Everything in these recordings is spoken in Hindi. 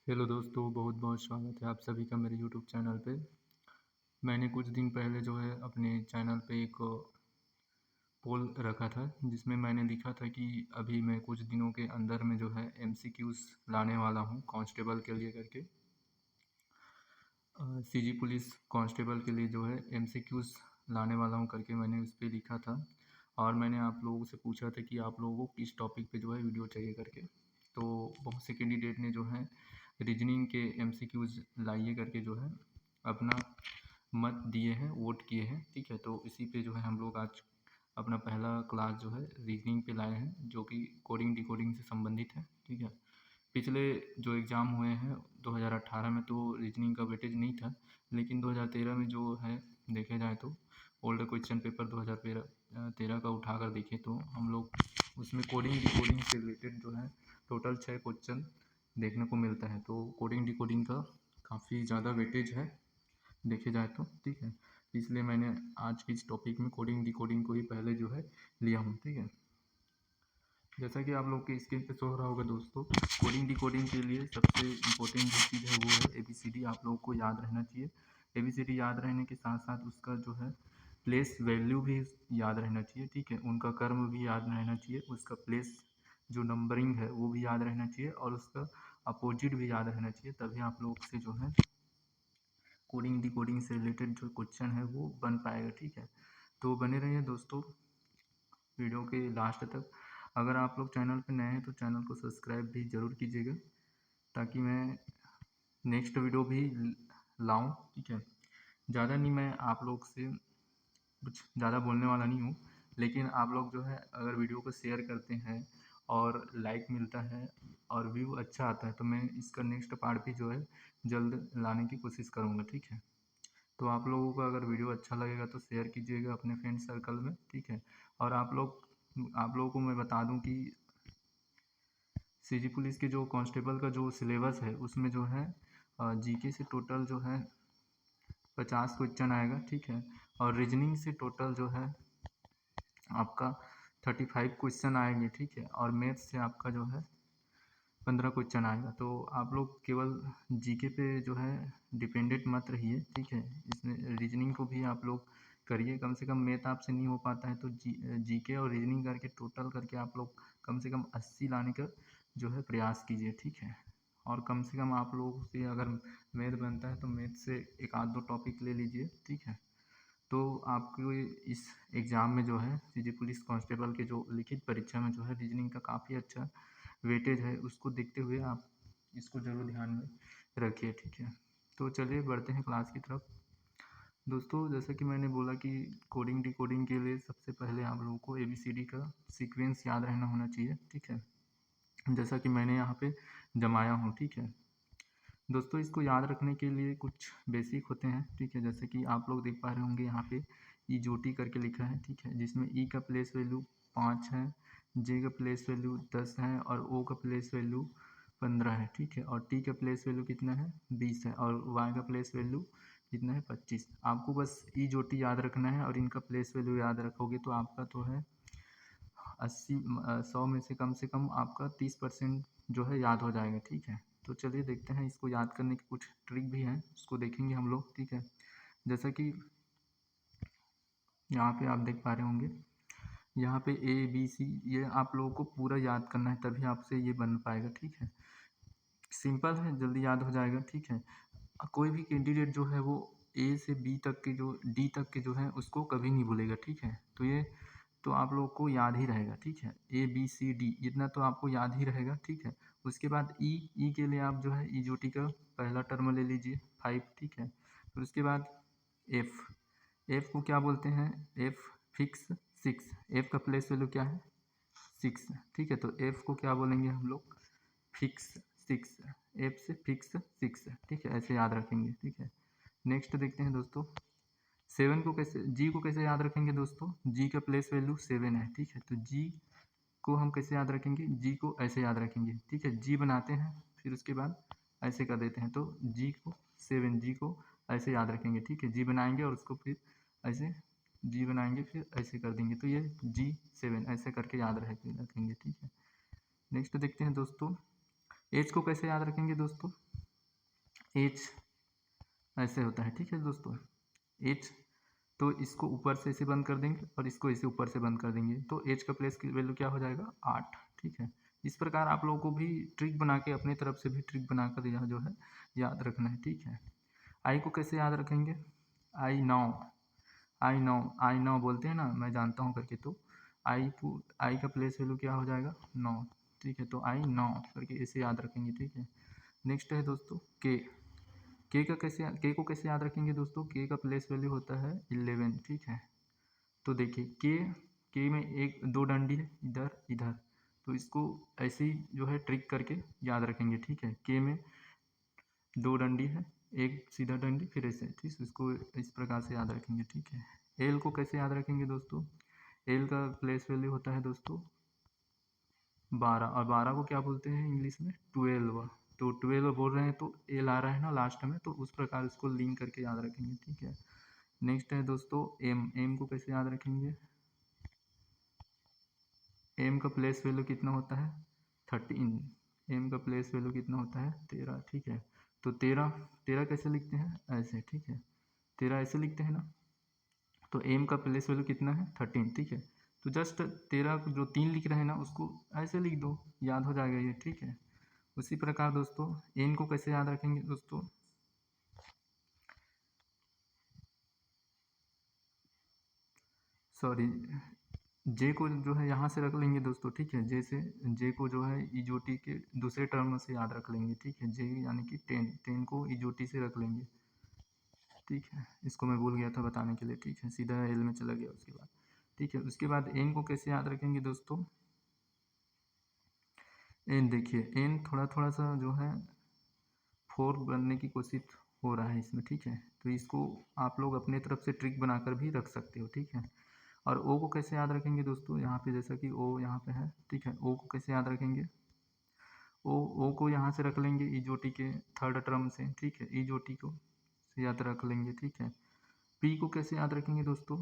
हेलो दोस्तों, बहुत बहुत स्वागत है आप सभी का मेरे यूट्यूब चैनल पे। मैंने कुछ दिन पहले जो है अपने चैनल पे एक पोल रखा था जिसमें मैंने लिखा था कि अभी मैं कुछ दिनों के अंदर में जो है एमसीक्यूज़ लाने वाला हूँ कांस्टेबल के लिए करके। सीजी पुलिस कांस्टेबल के लिए जो है एमसीक्यूज़ लाने वाला हूँ करके मैंने उस पर लिखा था। और मैंने आप लोगों से पूछा था कि आप लोगों को किस टॉपिक पे जो है वीडियो चाहिए करके। तो बहुत से कैंडिडेट ने जो है रीजनिंग के एमसीक्यूज़ लाइए करके जो है अपना मत दिए हैं, वोट किए हैं। ठीक है, तो इसी पे जो है हम लोग आज अपना पहला क्लास जो है रीजनिंग पे लाए हैं, जो कि कोडिंग डिकोडिंग से संबंधित है। ठीक है, पिछले जो एग्ज़ाम हुए हैं 2018 में तो रीजनिंग का वेटेज नहीं था, लेकिन 2013 में जो है देखे जाए तो ओल्ड क्वेश्चन पेपर 2013 का उठा कर देखें तो हम लोग उसमें कोडिंग डिकोडिंग से रिलेटेड जो है टोटल 6 क्वेश्चन देखने को मिलता है। तो कोडिंग डिकोडिंग का काफ़ी ज़्यादा वेटेज है देखे जाए तो। ठीक है, इसलिए मैंने आज की इस टॉपिक में कोडिंग डिकोडिंग को ही पहले जो है लिया हूँ। ठीक है, जैसा कि आप लोग की स्क्रीन पे शो हो रहा होगा दोस्तों, कोडिंग डिकोडिंग के लिए सबसे इम्पोर्टेंट जो चीज़ है वो है एबीसीडी। आप लोगों को याद रहना चाहिए। एबीसीडी याद रहने के साथ साथ उसका जो है प्लेस वैल्यू भी याद रहना चाहिए। ठीक है, उनका कर्म भी याद रहना चाहिए, उसका प्लेस जो नंबरिंग है वो भी याद रहना चाहिए और उसका अपोजिट भी याद रहना चाहिए। तभी आप लोग से जो है कोडिंग डिकोडिंग से रिलेटेड जो क्वेश्चन है वो बन पाएगा। ठीक है, तो बने रहिए दोस्तों वीडियो के लास्ट तक। अगर आप लोग चैनल पर नए हैं तो चैनल को सब्सक्राइब भी ज़रूर कीजिएगा ताकि मैं नेक्स्ट वीडियो भी लाऊं। ठीक है, ज़्यादा नहीं, मैं आप लोग से कुछ ज़्यादा बोलने वाला नहीं हूँ, लेकिन आप लोग जो है अगर वीडियो को शेयर करते हैं और लाइक मिलता है और व्यू अच्छा आता है तो मैं इसका नेक्स्ट पार्ट भी जो है जल्द लाने की कोशिश करूँगा। ठीक है, तो आप लोगों को अगर वीडियो अच्छा लगेगा तो शेयर कीजिएगा अपने फ्रेंड सर्कल में। ठीक है, और आप लोगों को मैं बता दूं कि सीजी पुलिस के जो कांस्टेबल का जो सिलेबस है उसमें जो है जीके से टोटल जो है 50 क्वेश्चन आएगा। ठीक है, और रीजनिंग से टोटल जो है आपका 35 क्वेश्चन आएंगे। ठीक है, और मैथ्स से आपका जो है 15 क्वेश्चन आएगा। तो आप लोग केवल जीके पे जो है डिपेंडेंट मत रहिए। ठीक है, इसमें रीजनिंग को भी आप लोग करिए। कम से कम मैथ आपसे नहीं हो पाता है तो जीके और रीजनिंग करके टोटल करके आप लोग कम से कम 80 लाने का जो है प्रयास कीजिए। ठीक है, और कम से कम आप लोगों से अगर मैथ बनता है तो मैथ से एक आध दो टॉपिक ले लीजिए। ठीक है, तो आपको इस एग्ज़ाम में जो है सीजी पुलिस कांस्टेबल के जो लिखित परीक्षा में जो है रीजनिंग का काफ़ी अच्छा वेटेज है, उसको देखते हुए आप इसको ज़रूर ध्यान में रखिए। ठीक है, तो चलिए बढ़ते हैं क्लास की तरफ। दोस्तों, जैसा कि मैंने बोला कि कोडिंग डिकोडिंग के लिए सबसे पहले आप लोगों को एबीसीडी का सीक्वेंस याद रहना होना चाहिए। ठीक है, जैसा कि मैंने यहाँ पे जमाया हूँ। ठीक है दोस्तों, इसको याद रखने के लिए कुछ बेसिक होते हैं। ठीक है, जैसे कि आप लोग देख पा रहे होंगे यहाँ पे ई जो टी करके लिखा है। ठीक है, जिसमें ई का प्लेस वैल्यू 5 है, जे का प्लेस वैल्यू 10 है और ओ का प्लेस वैल्यू 15 है। ठीक है, और टी का प्लेस वैल्यू कितना है 20 है और वाई का प्लेस वैल्यू कितना है 25। आपको बस ई जो टी याद रखना है और इनका प्लेस वैल्यू याद रखोगे तो आपका तो है 100 में से कम आपका 30% जो है याद हो जाएगा। ठीक है, तो चलिए देखते हैं, इसको याद करने की कुछ ट्रिक भी हैं, उसको देखेंगे हम लोग। ठीक है, जैसा कि यहाँ पे आप देख पा रहे होंगे, यहाँ पे ए बी सी ये आप लोगों को पूरा याद करना है तभी आपसे ये बन पाएगा। ठीक है, सिंपल है, जल्दी याद हो जाएगा। ठीक है, कोई भी कैंडिडेट जो है वो ए से बी तक के जो डी तक के जो है उसको कभी नहीं भूलेगा। ठीक है, तो ये तो आप लोग को याद ही रहेगा। ठीक है, ए बी सी डी इतना तो आपको याद ही रहेगा। ठीक है, उसके बाद ई के लिए आप जो है ई जो टी का पहला टर्म ले लीजिए 5। ठीक है, फिर उसके बाद एफ एफ को क्या बोलते हैं, एफ फिक्स 6। एफ का प्लेस वैल्यू क्या है 6। ठीक है, तो एफ को क्या बोलेंगे हम लोग फिक्स 6। एफ से फिक्स 6। ठीक है, ऐसे याद रखेंगे। ठीक है, नेक्स्ट देखते हैं दोस्तों, 7 को कैसे, जी को कैसे याद रखेंगे दोस्तों, जी का प्लेस वैल्यू 7 है। ठीक है, तो जी को हम कैसे याद रखेंगे, जी को ऐसे याद रखेंगे। ठीक है, जी बनाते हैं फिर उसके बाद ऐसे कर देते हैं, तो जी को 7, जी को ऐसे याद रखेंगे। ठीक है, जी बनाएंगे और उसको फिर ऐसे जी बनाएंगे फिर ऐसे कर देंगे, तो ये G7 ऐसे करके याद रखेंगे। ठीक है, नेक्स्ट देखते हैं दोस्तों, एच को कैसे याद रखेंगे दोस्तों, एच ऐसे होता है, ठीक है दोस्तों। एच तो इसको ऊपर से ऐसे बंद कर देंगे और इसको ऐसे ऊपर से बंद कर देंगे, तो एच का प्लेस की वैल्यू क्या हो जाएगा 8, ठीक है। इस प्रकार आप लोगों को भी ट्रिक बना के अपनी तरफ से भी ट्रिक बनाकर यह जो है याद रखना है, ठीक है। आई को कैसे याद रखेंगे, आई नौ, आई नौ बोलते हैं ना, मैं जानता हूँ करके, तो आई का प्लेस वैल्यू क्या हो जाएगा 9, ठीक है। तो आई 9 करके इसे याद रखेंगे, ठीक है। नेक्स्ट है दोस्तों के को कैसे याद रखेंगे दोस्तों, के का प्लेस वैल्यू होता है 11, ठीक है। तो देखिए के में एक दो डंडी है इधर इधर, तो इसको ऐसे ही जो है ट्रिक करके याद रखेंगे, ठीक है। के में दो डंडी है, एक सीधा डंडी फिर ऐसे, ठीक, इसको इस प्रकार से याद रखेंगे, ठीक है। एल को कैसे याद रखेंगे दोस्तों, एल का प्लेस वैल्यू होता है दोस्तों 12, और 12 को क्या बोलते हैं इंग्लिश में 12, तो 12 बोल रहे हैं तो एल आ रहा है ना लास्ट में, तो उस प्रकार इसको लिंक करके याद रखेंगे, ठीक है। नेक्स्ट है दोस्तों एम को कैसे याद रखेंगे, एम का प्लेस वैल्यू कितना होता है 13, एम का प्लेस वैल्यू कितना होता है 13, ठीक है। तो 13 कैसे लिखते हैं ऐसे, ठीक है, 13 ऐसे लिखते हैं ना, तो एम का प्लेस वैल्यू कितना है 13, ठीक है। तो जस्ट 13 जो 3 लिख रहे हैं ना उसको ऐसे लिख दो, याद हो जाएगा ये, ठीक है। उसी प्रकार दोस्तों एन को कैसे याद रखेंगे दोस्तों, सॉरी जे को जो है यहाँ से रख लेंगे दोस्तों, ठीक है। जे को जो है इजोटी के दूसरे टर्म से याद रख लेंगे, ठीक है। जे यानी कि 10 को इजोटी से रख लेंगे, ठीक है। इसको मैं भूल गया था बताने के लिए, ठीक है, सीधा एल में चला गया उसके बाद, ठीक है। उसके बाद एन को कैसे याद रखेंगे दोस्तों, एन देखिए एन थोड़ा थोड़ा सा जो है 4 बनने की कोशिश हो रहा है इसमें, ठीक है। तो इसको आप लोग अपने तरफ से ट्रिक बनाकर भी रख सकते हो, ठीक है। और ओ को कैसे याद रखेंगे दोस्तों, यहाँ पे जैसा कि ओ यहाँ पे है, ठीक है। ओ को कैसे याद रखेंगे, ओ को यहाँ से रख लेंगे इजोटी के थर्ड टर्म से, ठीक है, इजोटी को से याद रख लेंगे, ठीक है। पी को कैसे याद रखेंगे दोस्तों,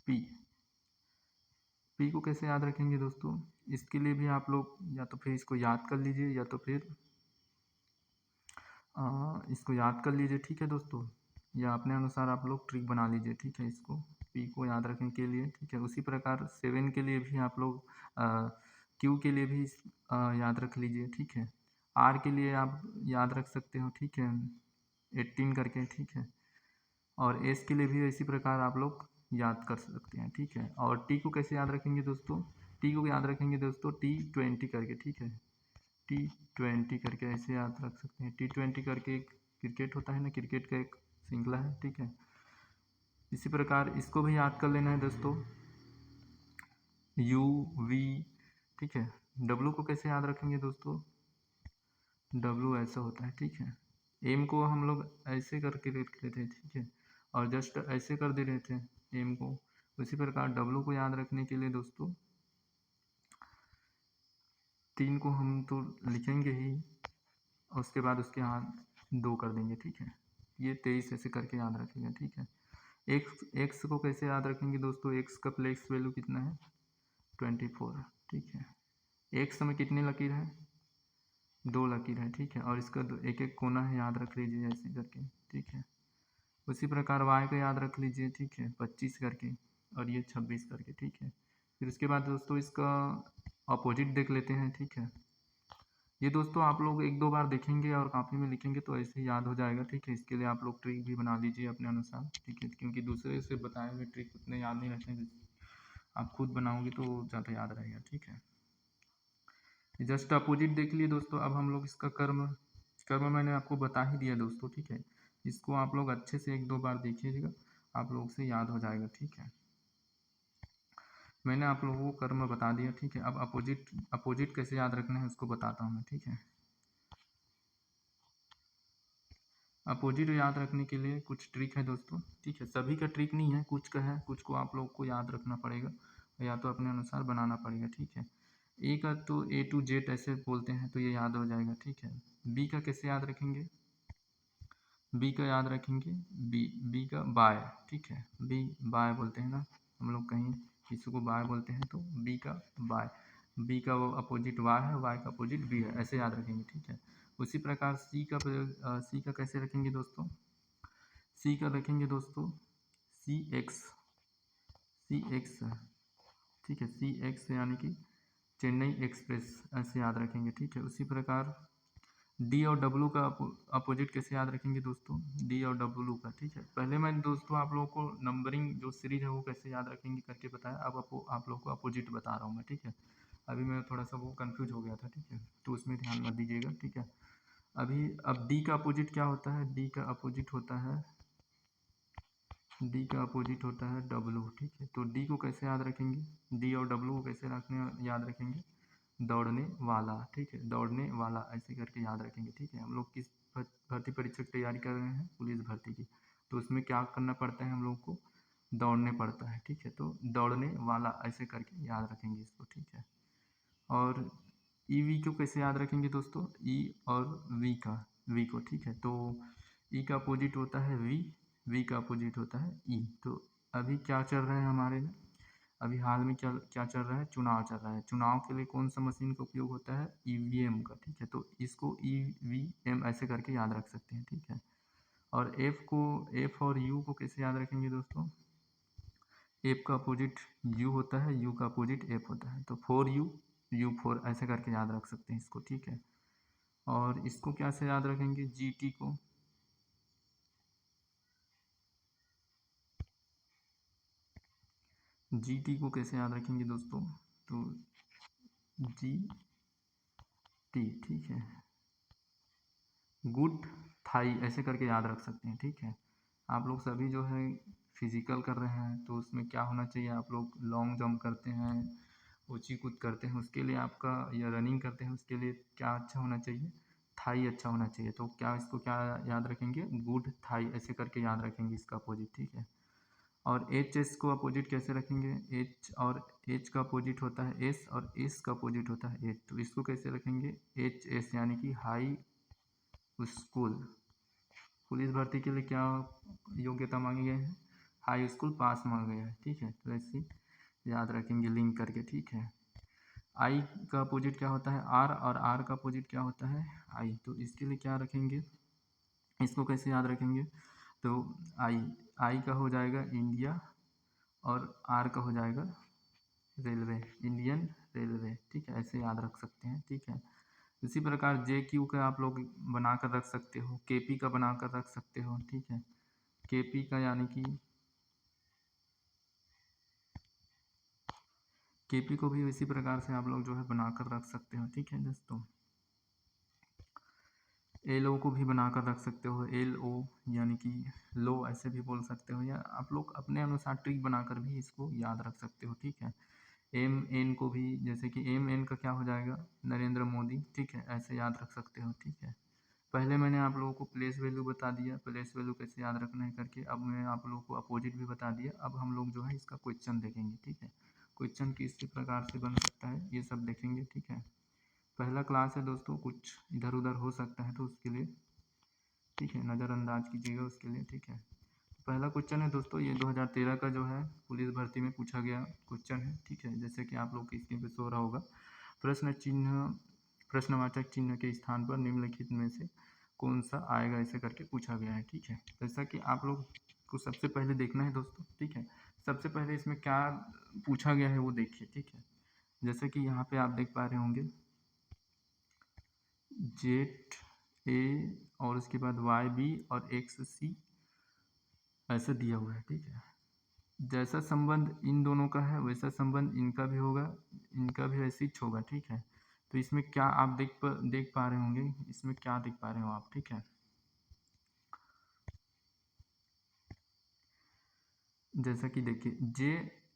पी पी को कैसे याद रखेंगे दोस्तों, इसके लिए भी आप लोग या तो फिर इसको याद कर लीजिए या तो फिर इसको याद कर लीजिए, ठीक है दोस्तों, या अपने अनुसार आप लोग ट्रिक बना लीजिए, ठीक है, इसको पी को याद रखने के लिए, ठीक है। उसी प्रकार 7 के लिए भी आप लोग क्यू के लिए भी याद रख लीजिए, ठीक है। आर के लिए आप याद रख सकते हो, ठीक है, 18 करके, ठीक है। और एस के लिए भी इसी प्रकार आप लोग याद कर सकते हैं, ठीक है। और टी को कैसे याद रखेंगे दोस्तों, टी को याद रखेंगे दोस्तों T20 करके, ठीक है, T20 करके ऐसे याद रख सकते हैं। T20 करके एक क्रिकेट होता है ना, क्रिकेट का एक श्रृंखला है, ठीक है। इसी प्रकार इसको भी याद कर लेना है दोस्तों, UV, ठीक है। W को कैसे याद रखेंगे दोस्तों, W ऐसा होता है, ठीक है। एम को हम लोग ऐसे करके लिख रहे थे, ठीक है, और जस्ट ऐसे कर दे रहे थे एम को। उसी प्रकार W को याद रखने के लिए दोस्तों 3 को हम तो लिखेंगे ही, और उसके बाद उसके हाथ 2 कर देंगे, ठीक है। ये 23 ऐसे करके याद रखेंगे, ठीक है। एक्स को कैसे याद रखेंगे दोस्तों, एक्स का प्लेस वैल्यू कितना है 24, ठीक है। एक्स में कितने लकीर है 2 लकीर है, ठीक है, और इसका एक एक कोना है, याद रख लीजिए ऐसे करके, ठीक है। उसी प्रकार वाई को याद रख लीजिए, ठीक है, 25 करके, और ये 26 करके, ठीक है। फिर उसके बाद दोस्तों इसका अपोजिट देख लेते हैं, ठीक है। ये दोस्तों आप लोग एक दो बार देखेंगे और कॉपी में लिखेंगे तो ऐसे ही याद हो जाएगा, ठीक है। इसके लिए आप लोग ट्रिक भी बना लीजिए अपने अनुसार, ठीक है, क्योंकि दूसरे से बताए हुए ट्रिक उतने याद नहीं रहते हैं, आप खुद बनाओगे तो ज़्यादा याद रहेगा, ठीक है। जस्ट अपोजिट देख लिए दोस्तों। अब हम लोग इसका कर्म कर्म मैंने आपको बता ही दिया दोस्तों, ठीक है। इसको आप लोग अच्छे से एक दो बार देखिएगा, आप लोग से याद हो जाएगा, ठीक है। मैंने आप लोगों को कर्म बता दिया, ठीक है। अब अपोजिट कैसे याद रखना है उसको बताता हूँ मैं, ठीक है। अपोजिट याद रखने के लिए कुछ ट्रिक है दोस्तों, ठीक है। सभी का ट्रिक नहीं है, कुछ का है, कुछ को आप लोग को याद रखना पड़ेगा या तो अपने अनुसार बनाना पड़ेगा, ठीक है। ए का तो A to Z ऐसे बोलते हैं तो ये याद हो जाएगा, ठीक है। बी का कैसे याद रखेंगे, बी का याद रखेंगे बी का बाय, ठीक है, बी बाय बोलते हैं ना हम लोग, कहीं किसी को बाय बोलते हैं तो बी का बाय, बी का वो अपोजिट वाई है, वाई का अपोजिट बी है, ऐसे याद रखेंगे, ठीक है। उसी प्रकार सी का कैसे रखेंगे दोस्तों, सी का रखेंगे दोस्तों सी एक्स, ठीक है, सी एक्स यानी कि चेन्नई एक्सप्रेस, ऐसे याद रखेंगे, ठीक है। उसी प्रकार डी और डब्लू का अपोजिट कैसे याद रखेंगे दोस्तों, डी और डब्लू का, ठीक है। पहले मैं दोस्तों आप लोगों को नंबरिंग जो सीरीज है वो कैसे याद रखेंगे करके बताया, अब आप लोगों को अपोजिट बता रहा हूँ मैं, ठीक है। अभी मैं थोड़ा सा वो कंफ्यूज हो गया था, ठीक है, तो उसमें ध्यान मत दीजिएगा, ठीक है। अब डी का अपोजिट क्या होता है, डी का अपोजिट होता है डब्लू, ठीक है। तो डी को कैसे याद रखेंगे, डी और डब्लू को कैसे याद रखेंगे, दौड़ने वाला, ठीक है, दौड़ने वाला ऐसे करके याद रखेंगे, ठीक है। हम लोग किस भर्ती परीक्षा की तैयारी कर रहे हैं, पुलिस भर्ती की, तो उसमें क्या करना पड़ता है हम लोग को, दौड़ने पड़ता है, ठीक है। तो दौड़ने वाला ऐसे करके याद रखेंगे इसको, ठीक है। और ई वी को कैसे याद रखेंगे दोस्तों, ई और वी को, ठीक है। तो ई का अपोजिट होता है वी का अपोजिट होता है ई। तो अभी क्या चल रहा है हमारे में, अभी हाल में क्या क्या चल रहा है, चुनाव चल रहा है। चुनाव के लिए कौन सा मशीन का उपयोग होता है, ईवीएम का, ठीक है। तो इसको ईवीएम ऐसे करके याद रख सकते हैं, ठीक है। और एफ और यू को कैसे याद रखेंगे दोस्तों, एफ का अपोजिट यू होता है, यू का अपोजिट एफ होता है, तो यू फोर ऐसे करके याद रख सकते हैं इसको, ठीक है। और इसको क्या से याद रखेंगे, जीटी को, जीटी को कैसे याद रखेंगे दोस्तों, तो जी टी, ठीक है, गुड थाई ऐसे करके याद रख सकते हैं, ठीक है। आप लोग सभी जो है फिजिकल कर रहे हैं, तो उसमें क्या होना चाहिए, आप लोग लॉन्ग जंप करते हैं, ऊंची कूद करते हैं, उसके लिए आपका, या रनिंग करते हैं उसके लिए क्या अच्छा होना चाहिए, थाई अच्छा होना चाहिए। तो क्या इसको क्या याद रखेंगे, गुड थाई ऐसे करके याद रखेंगे इसका अपोजिट, ठीक है। और एच एस को अपोजिट कैसे रखेंगे, एच का अपोजिट होता है एस, और एस का अपोजिट होता है एच, तो इसको कैसे रखेंगे, एच एस यानी कि हाई स्कूल। पुलिस भर्ती के लिए क्या योग्यता मांगी गई है, हाई स्कूल पास मांगा गया है, ठीक है। तो ऐसे याद रखेंगे लिंक करके, ठीक है। आई का अपोजिट क्या होता है, आर, और आर का अपोजिट क्या होता है, आई। तो इसके लिए क्या रखेंगे, इसको कैसे याद रखेंगे, तो आई आई का हो जाएगा इंडिया, और आर का हो जाएगा रेलवे, इंडियन रेलवे, ठीक है, ऐसे याद रख सकते हैं, ठीक है। इसी प्रकार जे क्यू का आप लोग बना कर रख सकते हो, के पी का बना कर रख सकते हो, ठीक है। के पी का यानी कि के पी को भी इसी प्रकार से आप लोग जो है बना कर रख सकते हो, ठीक है दोस्तों। एल ओ को भी बना कर रख सकते हो, एल ओ यानी कि लो ऐसे भी बोल सकते हो, या आप लोग अपने अनुसार ट्रिक बनाकर भी इसको याद रख सकते हो, ठीक है। एम एन को भी, जैसे कि एम एन का क्या हो जाएगा, नरेंद्र मोदी, ठीक है, ऐसे याद रख सकते हो, ठीक है। पहले मैंने आप लोगों को प्लेस वैल्यू बता दिया, प्लेस वैल्यू कैसे याद रखना है करके, अब मैं आप लोगों को अपोजिट भी बता दिया। अब हम लोग जो है इसका क्वेश्चन देखेंगे, ठीक है। क्वेश्चन किस प्रकार से बन सकता है ये सब देखेंगे, ठीक है। पहला क्लास है दोस्तों, कुछ इधर उधर हो सकता है तो उसके लिए, ठीक है, नज़रअंदाज कीजिएगा उसके लिए, ठीक है। पहला क्वेश्चन है दोस्तों, ये 2013 का जो है पुलिस भर्ती में पूछा गया क्वेश्चन है, ठीक है। जैसे कि आप लोग की स्क्रीन पे शो रहा होगा, प्रश्नवाचक चिन्ह के स्थान पर निम्नलिखित में से कौन सा आएगा ऐसे करके पूछा गया है, ठीक है। जैसा कि आप लोग को सबसे पहले देखना है दोस्तों, ठीक है। सबसे पहले इसमें क्या पूछा गया है वो देखिए, ठीक है। जैसे कि यहाँ पे आप देख पा रहे होंगे, जेट ए, और उसके बाद वाई बी, और एक्स सी ऐसे दिया हुआ है, ठीक है। जैसा संबंध इन दोनों का है वैसा संबंध इनका भी होगा, इनका भी ऐसे ही होगा, ठीक है। तो इसमें क्या आप देख पा रहे होंगे, इसमें क्या देख पा रहे हो आप, ठीक है। जैसा कि देखिए, जे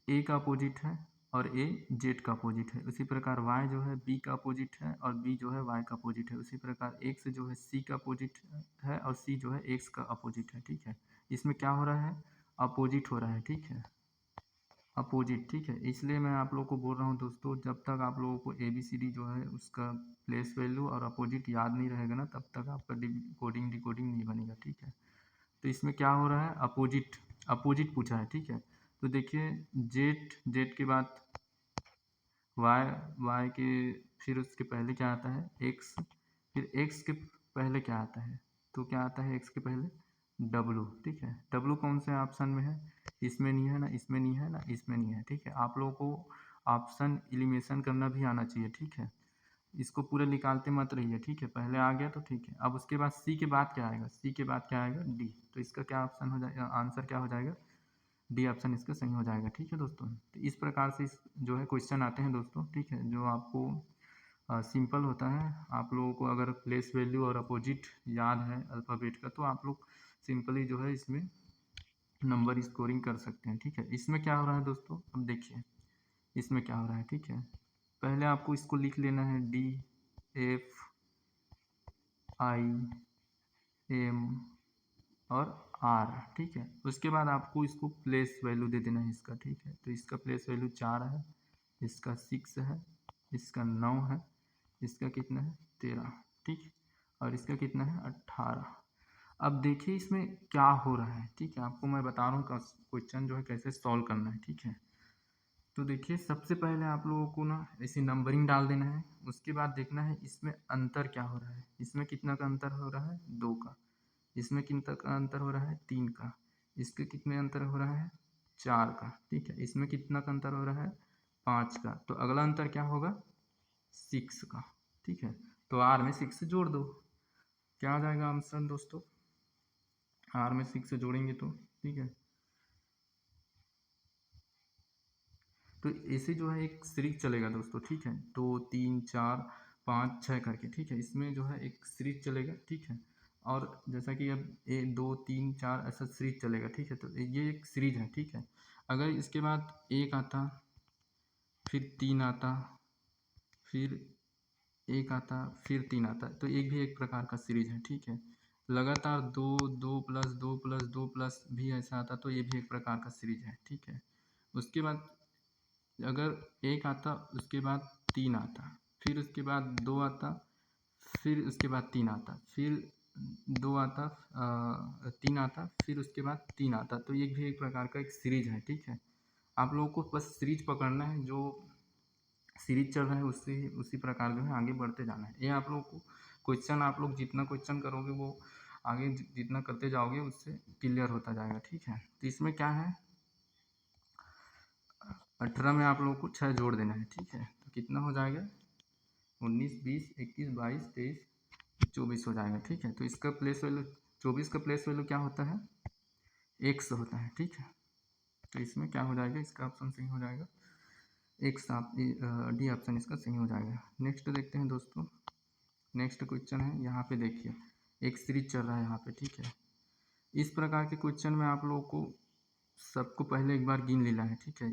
ए का अपोजिट है, और ए जेड का अपोजिट है। उसी प्रकार वाई जो है बी का अपोजिट है, और बी जो है वाई का अपोजिट है। उसी प्रकार एक्स जो है सी का अपोजिट है, और सी जो है एक्स का अपोजिट है, ठीक है। इसमें क्या हो रहा है, अपोजिट हो रहा है, ठीक है, अपोजिट, ठीक है। इसलिए मैं आप लोगों को बोल रहा हूँ दोस्तों, जब तक आप लोगों को ABCD जो है उसका प्लेस वैल्यू और अपोजिट याद नहीं रहेगा ना, तब तक आपका कोडिंग डिकोडिंग नहीं बनेगा, ठीक है। तो इसमें क्या हो रहा है, अपोजिट अपोजिट पूछा है, ठीक है। तो देखिए, जेड जेड के बाद वाई, वाई के फिर उसके पहले क्या आता है, एक्स, फिर एक्स के पहले क्या आता है, तो क्या आता है एक्स के पहले डब्लू, ठीक है। डब्लू कौन से ऑप्शन में है, इसमें नहीं है ना, इसमें नहीं है ना, इसमें नहीं है, ठीक है। आप लोगों को ऑप्शन एलिमिनेशन करना भी आना चाहिए, ठीक है। इसको पूरे निकालते मत रहिए, ठीक है। पहले आ गया तो ठीक है। अब उसके बाद सी के बाद क्या आएगा, सी के बाद क्या आएगा, डी। तो इसका क्या ऑप्शन हो जाएगा, आंसर क्या हो जाएगा, डी ऑप्शन इसका सही हो जाएगा, ठीक है दोस्तों। तो इस प्रकार से जो है क्वेश्चन आते हैं दोस्तों, ठीक है, जो आपको सिंपल होता है। आप लोगों को अगर प्लेस वैल्यू और अपोजिट याद है अल्फ़ाबेट का, तो आप लोग सिंपली जो है इसमें नंबर स्कोरिंग कर सकते हैं, ठीक है। इसमें क्या हो रहा है दोस्तों, अब देखिए इसमें क्या हो रहा है, ठीक है। पहले आपको इसको लिख लेना है डी एफ आई एम और आर, ठीक है। उसके बाद आपको इसको प्लेस वैल्यू दे देना है इसका, ठीक है। तो इसका प्लेस वैल्यू 4 है, इसका 6 है, इसका 9 है, इसका कितना है 13, ठीक। और इसका कितना है 18। अब देखिए इसमें क्या हो रहा है, ठीक है। आपको मैं बता रहा हूँ क्वेश्चन जो है कैसे सॉल्व करना है, ठीक है। तो देखिए सबसे पहले आप लोगों को ना ऐसी नंबरिंग डाल देना है। उसके बाद देखना है इसमें अंतर क्या हो रहा है, इसमें कितना का अंतर हो रहा है 2 का, इसमें कितना का अंतर हो रहा है 3 का, इसके कितने अंतर हो रहा है 4 का, ठीक है। इसमें कितना का अंतर हो रहा है 5 का। तो अगला अंतर क्या होगा 6 का, ठीक है। तो आर में 6 जोड़ दो, क्या आ जाएगा आंसर दोस्तों, आर में 6 जोड़ेंगे तो, ठीक है। तो ऐसे जो है एक सीरीज चलेगा दोस्तों, ठीक है। 2 3 4 5 6 करके, ठीक है। इसमें जो है एक सीरीज चलेगा, ठीक है। और जैसा कि अब 1 2 3 4 ऐसा सीरीज चलेगा, ठीक है। तो ये एक सीरीज है, ठीक है। अगर इसके बाद 1 आता, फिर 3 आता, फिर 1 आता, फिर 3 आता, तो एक भी एक प्रकार का सीरीज है, ठीक है। लगातार 2 2 प्लस 2 प्लस 2 प्लस भी ऐसा आता, तो ये भी एक प्रकार का सीरीज है, ठीक है। उसके बाद अगर 1 आता, उसके बाद 3 आता, फिर उसके बाद 2 आता, फिर उसके बाद 3 आता, फिर 2 आता, 3 आता, फिर उसके बाद 3 आता, तो ये भी एक प्रकार का एक सीरीज है, ठीक है। आप लोगों को बस सीरीज पकड़ना है, जो सीरीज चल रहा है उससे उसी प्रकार जो है आगे बढ़ते जाना है। ये आप लोगों को क्वेश्चन, आप लोग जितना क्वेश्चन करोगे वो आगे जितना करते जाओगे उससे क्लियर होता जाएगा, ठीक है। तो इसमें क्या है 18 में आप लोगों को 6 जोड़ देना है, ठीक है। तो कितना हो जाएगा 19 20 21 22 23 24 हो जाएगा, ठीक है। तो इसका प्लेस वैल्यू 24 का प्लेस वैल्यू क्या होता है एक्स होता है, ठीक है। तो इसमें क्या हो जाएगा, इसका ऑप्शन सही हो जाएगा एक्स, आप डी ऑप्शन इसका सही हो जाएगा। नेक्स्ट देखते हैं दोस्तों, नेक्स्ट क्वेश्चन है, यहाँ पे देखिए एक सीरीज चल रहा है यहाँ पे, ठीक है। इस प्रकार के क्वेश्चन में आप लोगों को सबको पहले एक बार गिन लेना है, ठीक है।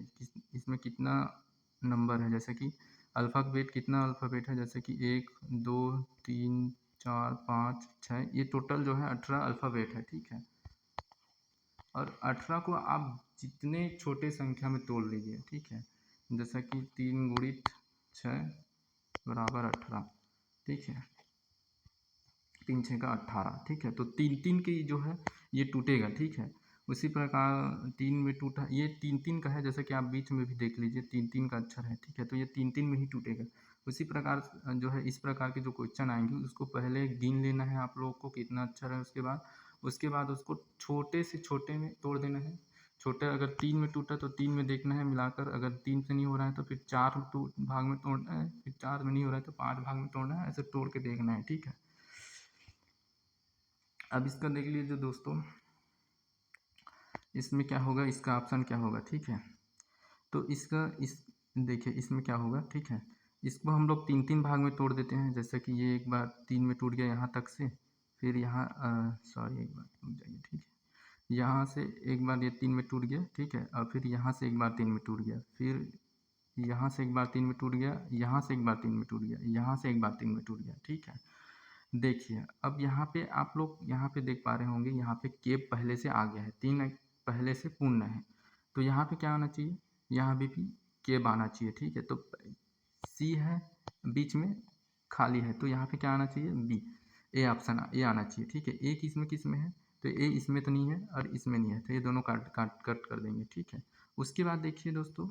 इसमें कितना नंबर है, जैसे कि अल्फ़ाबेट कितना अल्फ़ाबेट है, जैसे कि 1 2 3 4 5 6, ये टोटल जो है 18 अल्फ़ाबेट है, ठीक है। और 18 को आप जितने छोटे संख्या में तोड़ लीजिए, ठीक है। जैसा कि 3 गुणित 6 बराबर 18, ठीक है। 3 6 का 18, ठीक है। तो 3 3 की जो है ये टूटेगा, ठीक है। उसी प्रकार 3 में टूटा, ये 3 3 का है, जैसे कि आप बीच में भी देख लीजिए 3 3 का अक्षर है, ठीक है। तो ये 3 3 में ही टूटेगा। उसी प्रकार जो है इस प्रकार के जो क्वेश्चन आएंगे उसको पहले गिन लेना है आप लोगों को कितना अक्षर है, उसके बाद उसको छोटे से छोटे में तोड़ देना है। छोटे अगर 3 में टूटा तो 3 में देखना है मिलाकर, अगर 3 से नहीं हो रहा है तो फिर 4 भाग में तोड़ना है, फिर 4 में नहीं हो रहा है तो 5 भाग में तोड़ना है, ऐसे तोड़ के देखना है, ठीक है। अब इसका देख लीजिए दोस्तों, इसमें क्या होगा, इसका ऑप्शन क्या होगा, ठीक है। तो इस देखिए इसमें क्या होगा, ठीक है। इसको हम लोग 3 3 भाग में तोड़ देते हैं, जैसे कि ये एक बार 3 में टूट गया यहाँ तक से, फिर यहाँ सॉरी एक बार रुक जाइए, ठीक है। यहाँ से एक बार ये 3 में टूट गया, ठीक है। और फिर यहाँ से एक बार 3 में टूट गया, फिर यहाँ से एक बार 3 में टूट गया, यहाँ से एक बार 3 में टूट गया, यहाँ से एक बार 3 में टूट गया, ठीक है। देखिए अब यहाँ पे आप लोग यहाँ पे देख पा रहे होंगे, यहाँ पे केप पहले से आ गया है, 3 पहले से पूर्ण है, तो यहाँ पे क्या आना चाहिए, यहाँ भी केप आना चाहिए, ठीक है। तो सी है बीच में खाली है, तो यहाँ पे क्या आना चाहिए बी, ए ऑप्शन ए आना चाहिए, ठीक है। ए किस में है, तो ए इसमें तो नहीं है और इसमें नहीं है, तो ये दोनों कट कर देंगे, ठीक है। उसके बाद देखिए दोस्तों,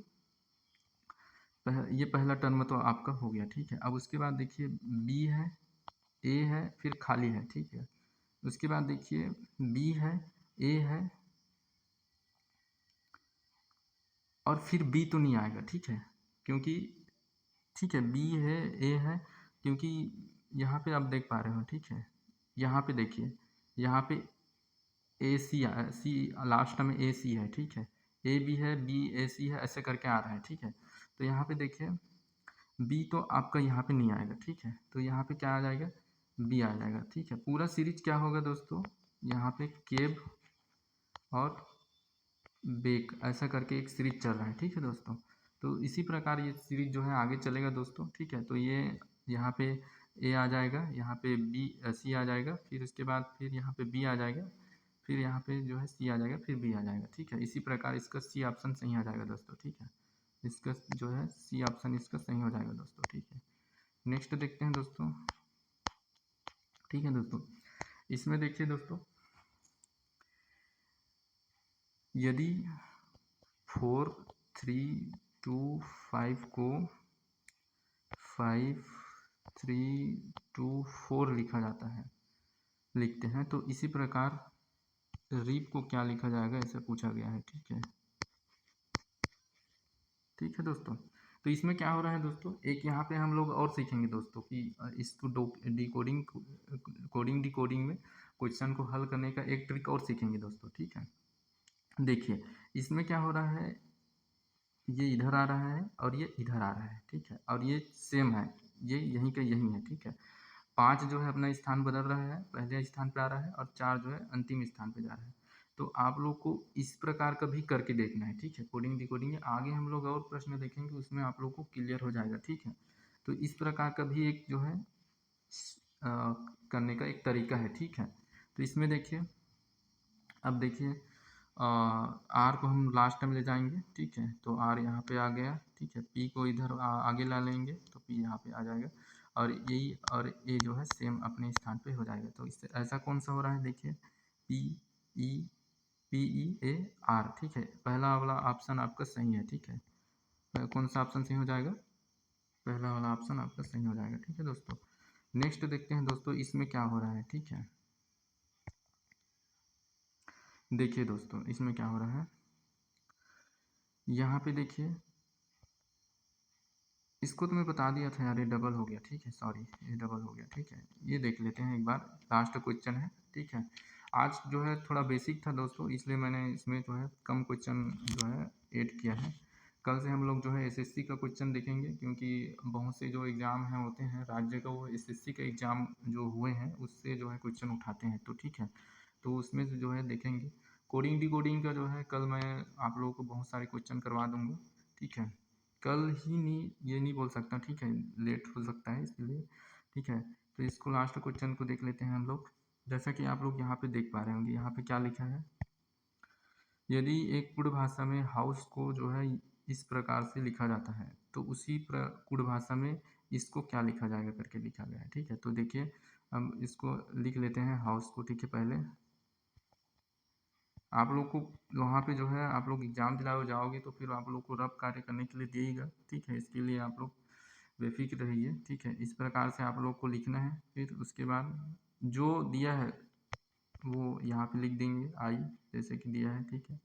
ये पहला टर्म तो आपका हो गया, ठीक है। अब उसके बाद देखिए बी है, ए है, फिर खाली है, ठीक है। उसके बाद देखिए बी है, ए है, और फिर बी तो नहीं आएगा, ठीक है, क्योंकि ठीक है बी है, ए है, क्योंकि यहाँ पे आप देख पा रहे हो, ठीक है। यहाँ पे देखिए, यहाँ पे ए सी सी लास्ट में ए सी है, ठीक है। ए बी है, बी ए सी है, ऐसे करके आ रहा है, ठीक है। तो यहाँ पे देखिए बी तो आपका यहाँ पे नहीं आएगा, ठीक है। तो यहाँ पे क्या आ जाएगा, बी आ जाएगा, ठीक है। पूरा सीरीज क्या होगा दोस्तों, यहाँ पे केब और बेक ऐसा करके एक सीरीज चल रहा है, ठीक है दोस्तों। तो इसी प्रकार ये सीरीज जो है आगे चलेगा दोस्तों, ठीक है। तो ये यहाँ पे ए आ जाएगा, यहाँ पे बी सी आ जाएगा, फिर उसके बाद फिर यहाँ पे बी आ जाएगा, फिर यहाँ पे जो है सी आ जाएगा, फिर बी आ जाएगा, ठीक है। इसी प्रकार इसका सी ऑप्शन सही आ जाएगा दोस्तों, ठीक है। इसका जो है सी ऑप्शन इसका सही हो जाएगा दोस्तों, ठीक है। नेक्स्ट देखते हैं दोस्तों, ठीक है दोस्तों। इसमें देखिए दोस्तों, यदि 4 3 2 5 को 5 3 2 4 लिखा जाता है, लिखते हैं, तो इसी प्रकार रीप को क्या लिखा जाएगा ऐसा पूछा गया है, ठीक है। ठीक है दोस्तों। तो इसमें क्या हो रहा है दोस्तों, एक यहाँ पे हम लोग और सीखेंगे दोस्तों कि इसको डिकोडिंग कोडिंग डिकोडिंग में क्वेश्चन को हल करने का एक ट्रिक और सीखेंगे दोस्तों, ठीक है। देखिए इसमें क्या हो रहा है, ये इधर आ रहा है और ये इधर आ रहा है, ठीक है, और ये सेम है, ये यहीं का यहीं है, ठीक है। 5 जो है अपना स्थान बदल रहा है, पहले स्थान पे आ रहा है, और 4 जो है अंतिम स्थान पे जा रहा है। तो आप लोग को इस प्रकार का भी करके देखना है, ठीक है। कोडिंग डिकोडिंग आगे हम लोग और प्रश्न देखेंगे, उसमें आप लोग को क्लियर हो जाएगा, ठीक है। तो इस प्रकार का भी एक जो है करने का एक तरीका है, ठीक है। तो इसमें देखिए, अब देखिए आर को हम लास्ट में ले जाएंगे, ठीक है। तो आर यहाँ पे आ गया, ठीक है। पी को इधर आगे ला लेंगे, तो पी यहाँ पे आ जाएगा, और यही और ए जो है सेम अपने स्थान पे हो जाएगा। तो इससे ऐसा कौन सा हो रहा है, देखिए P E P E A R, ठीक है। पहला वाला ऑप्शन आपका सही है, ठीक है। कौन सा ऑप्शन सही हो जाएगा, पहला वाला ऑप्शन आपका सही हो जाएगा, ठीक है दोस्तों। नेक्स्ट देखते हैं दोस्तों, इसमें क्या हो रहा है, ठीक है। देखिए दोस्तों इसमें क्या हो रहा है, यहाँ पे देखिए, इसको तो मैं बता दिया था यार, ये डबल हो गया, ठीक है, सॉरी ये डबल हो गया, ठीक है। ये देख लेते हैं एक बार, लास्ट क्वेश्चन है, ठीक है। आज जो है थोड़ा बेसिक था दोस्तों, इसलिए मैंने इसमें जो है कम क्वेश्चन जो है ऐड किया है। कल से हम लोग जो है एसएससी का क्वेश्चन देखेंगे, क्योंकि बहुत से जो एग्ज़ाम हैं होते हैं राज्य का, वो एसएससी का एग्ज़ाम जो हुए हैं उससे जो है क्वेश्चन उठाते हैं, तो ठीक है। तो उसमें से जो है देखेंगे, कोडिंग डिकोडिंग का जो है कल मैं आप लोगों को बहुत सारे क्वेश्चन करवा दूँगा, ठीक है। कल ही नहीं, ये नहीं बोल सकता, ठीक है, लेट हो सकता है इसलिए, ठीक है। तो इसको लास्ट क्वेश्चन को देख लेते हैं हम लोग। जैसा कि आप लोग यहाँ पे देख पा रहे होंगे, यहाँ पे क्या लिखा है, यदि एक कुड़ भाषा में हाउस को जो है इस प्रकार से लिखा जाता है, तो उसी कुड़ भाषा में इसको क्या लिखा जाएगा करके लिखा गया है, ठीक है। तो देखिए हम इसको लिख लेते हैं हाउस को, ठीक है। पहले आप लोग को वहाँ पे जो है आप लोग एग्ज़ाम दिलाओ जाओगे, तो फिर आप लोग को रफ कार्य करने के लिए देगा, ठीक है। इसके लिए आप लोग बेफिक्र रहिए, ठीक है। इस प्रकार से आप लोग को लिखना है, फिर उसके बाद जो दिया है वो यहाँ पे लिख देंगे, आई जैसे कि दिया है, ठीक है।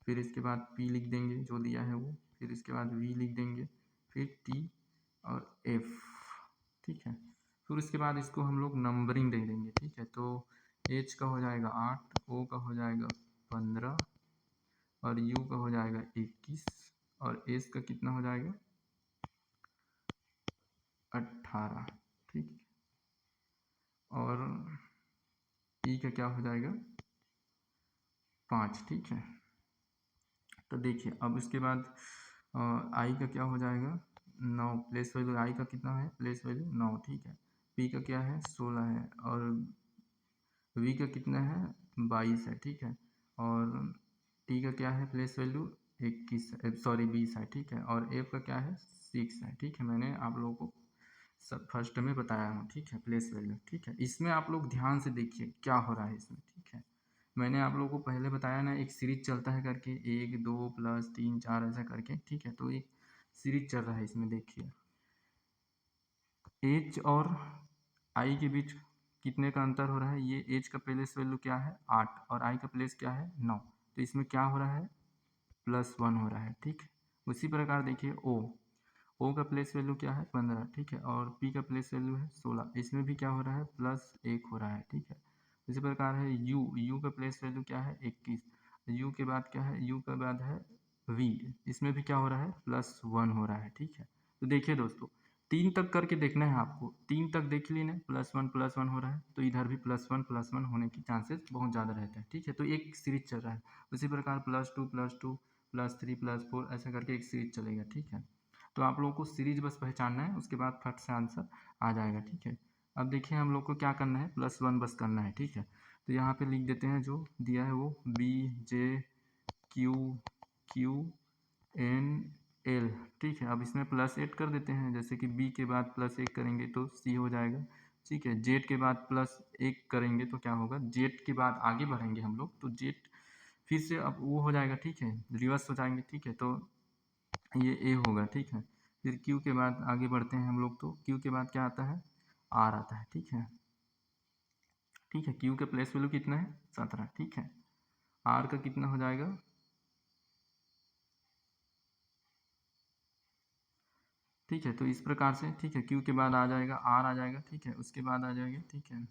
फिर इसके बाद पी लिख देंगे जो दिया है वो, फिर इसके बाद वी लिख देंगे, फिर टी और एफ, ठीक है। फिर उसके बाद इसको हम लोग नंबरिंग दे देंगे, ठीक है। तो एच का हो जाएगा 8, ओ का हो जाएगा 15, और यू का हो जाएगा 21, और एस का कितना हो जाएगा 18, ठीक है। और ई का क्या हो जाएगा 5, ठीक है। तो देखिए अब इसके बाद आई का क्या हो जाएगा 9, प्लेस वैल्यू आई का कितना है, प्लेस वैल्यू 9, ठीक है। पी का क्या है 16 है, और वी का कितना है 22 है, ठीक है। और टी का क्या है प्लेस वैल्यू 21 सॉरी 20 है, ठीक है। और एफ का क्या है 6 है, ठीक है। मैंने आप लोगों को सब फर्स्ट में बताया हूँ, ठीक है, प्लेस वैल्यू, ठीक है। इसमें आप लोग ध्यान से देखिए क्या हो रहा है इसमें, ठीक है। मैंने आप लोगों को पहले बताया ना, एक सीरीज चलता है करके, 1 2 प्लस 3 4 ऐसा करके, ठीक है। तो एक सीरीज चल रहा है इसमें, देखिए एच और आई के बीच कितने का अंतर हो रहा है, ये एज का प्लेस वैल्यू क्या है 8 और आई का प्लेस क्या है 9, तो इसमें क्या हो रहा है +1 हो रहा है। ठीक, उसी प्रकार देखिए ओ का प्लेस वैल्यू क्या है 15, ठीक है, और पी का प्लेस वैल्यू है 16, इसमें भी क्या हो रहा है +1 हो रहा है। ठीक है, इसी प्रकार है यू का प्लेस वैल्यू क्या है 21, यू के बाद क्या है, यू के बाद है वी, इसमें भी क्या हो रहा है +1 हो रहा है। ठीक है, तो देखिए दोस्तों 3 तक करके देखना है आपको, 3 तक देख ली ना +1 हो रहा है, तो इधर भी +1 होने की चांसेस बहुत ज़्यादा रहते हैं। ठीक है, तो एक सीरीज चल रहा है, उसी प्रकार +2 +3 +4 ऐसा करके एक सीरीज चलेगा। ठीक है, तो आप लोगों को सीरीज बस पहचानना है, उसके बाद फट से आंसर आ जाएगा। ठीक है, अब देखिए हम लोग को क्या करना है, +1 बस करना है। ठीक है, तो यहाँ पे लिख देते हैं जो दिया है वो B J Q N L. ठीक है, अब इसमें +8 कर देते हैं, जैसे कि बी के बाद +1 करेंगे तो सी हो जाएगा। ठीक है, जेड के बाद +1 करेंगे तो क्या होगा, जेड के बाद आगे बढ़ेंगे हम लोग तो जेड फिर से अब वो हो जाएगा। ठीक है, रिवर्स हो जाएंगे। ठीक है, तो ये ए होगा। ठीक है, फिर क्यू के बाद आगे बढ़ते हैं हम लोग, तो क्यू के बाद क्या आता है आर आता है। ठीक है, ठीक है, क्यू का प्लेस वैल्यू कितना है 17। ठीक है, आर का कितना हो जाएगा, ठीक है, तो इस प्रकार से ठीक है, क्यू के बाद आ जाएगा आर आ जाएगा। ठीक है, उसके बाद आ जाएगा, ठीक है,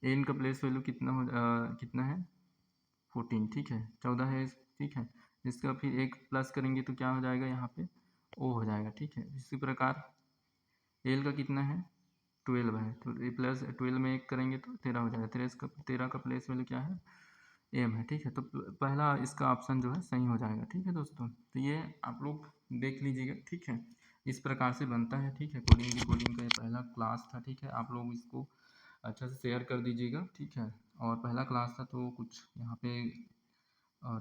एन का प्लेस वैल्यू कितना है 14। ठीक है, 14 है। ठीक है, इसका फिर एक प्लस करेंगे तो क्या हो जाएगा यहाँ पे ओ हो जाएगा। ठीक है, इसी प्रकार एल का कितना है 12 है, तो प्लस 12 में एक करेंगे तो 13 हो जाएगा। 13 का प्लेस वैल्यू क्या है एम है। ठीक है, तो पहला इसका ऑप्शन जो है सही हो जाएगा। ठीक है दोस्तों, तो ये आप लोग देख लीजिएगा। ठीक है, इस प्रकार से बनता है। ठीक है, कोडिंग की कोडिंग का ये पहला क्लास था। ठीक है, आप लोग इसको अच्छा से शेयर कर दीजिएगा। ठीक है, और पहला क्लास था तो कुछ यहाँ पे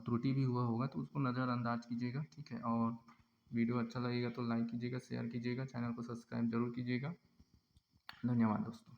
त्रुटि भी हुआ होगा तो उसको नज़रअंदाज कीजिएगा। ठीक है, और वीडियो अच्छा लगेगा तो लाइक कीजिएगा, शेयर कीजिएगा, चैनल को सब्सक्राइब जरूर कीजिएगा। धन्यवाद दोस्तों।